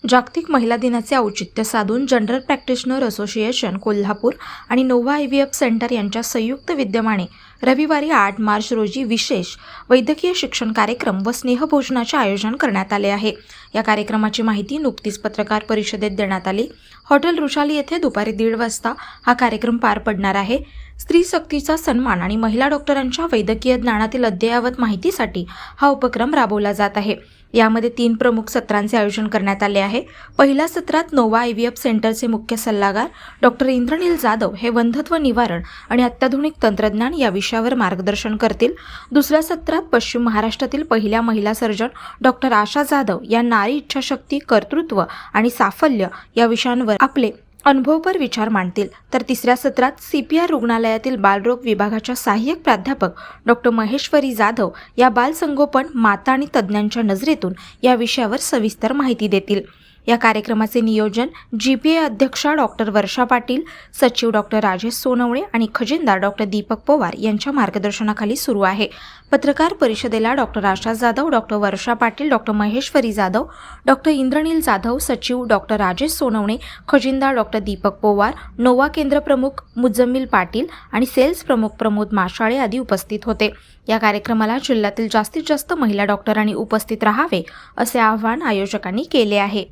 जागतिक महिला दिनाचे औचित्य साधून जनरल प्रॅक्टिशनर असोसिएशन कोल्हापूर आणि नोव्हा IVF सेंटर यांच्या संयुक्त विद्यमाने रविवारी 8 मार्च रोजी विशेष वैद्यकीय शिक्षण कार्यक्रम व स्नेहभोजनाचे आयोजन करण्यात आले आहे। या कार्यक्रमाची माहिती नुकतीच पत्रकार परिषदेत देण्यात आली। हॉटेल रुशाली येथे दुपारी 1:30 वाजता हा कार्यक्रम पार पडणार आहे। स्त्री शक्तीचा सन्मान आणि महिला डॉक्टरांच्या वैद्यकीय ज्ञानातील अद्ययावत माहितीसाठी हा उपक्रम राबवला जात आहे। यामध्ये 3 प्रमुख सत्रांचे आयोजन करण्यात आले आहे। पहिल्या सत्रात नोव्हा IVF सेंटरचे मुख्य सल्लागार डॉक्टर इंद्रनील जाधव हे वंध्यत्व निवारण आणि अत्याधुनिक तंत्रज्ञान या विषयावर मार्गदर्शन करतील। दुसऱ्या सत्रात पश्चिम महाराष्ट्रातील पहिल्या महिला सर्जन डॉक्टर आशा जाधव या नारी इच्छाशक्ती, कर्तृत्व आणि साफल्य या विषयांवर आपले अनुभवपर विचार मांडतील। तर तिसऱ्या सत्रात CPR रुग्णालयातील बालरोग विभागाच्या सहाय्यक प्राध्यापक डॉक्टर महेश्वरी जाधव या बालसंगोपन, माता आणि तज्ज्ञांच्या नजरेतून या विषयावर सविस्तर माहिती देतील। या कार्यक्रमाचे नियोजन GPA अध्यक्षा डॉक्टर वर्षा पाटील, सचिव डॉक्टर राजेश सोनवणे आणि खजिनदार डॉक्टर दीपक पवार यांच्या मार्गदर्शनाखाली सुरू आहे। पत्रकार परिषदेला doctor Asha Jadhav, doctor Varsha Patil, doctor Maheshwari Jadhav, doctor Indranil Jadhav, सचिव डॉक्टर राजेश सोनवणे, खजिनदार डॉक्टर दीपक पवार, नोवा केंद्र प्रमुख मुजम्मिल पाटील आणि सेल्स प्रमुख प्रमोद माशाळे आदी उपस्थित होते। या कार्यक्रमाला जिल्ह्यातील जास्तीत जास्त महिला डॉक्टरांनी उपस्थित राहावे असे आवाहन आयोजकांनी केले आहे।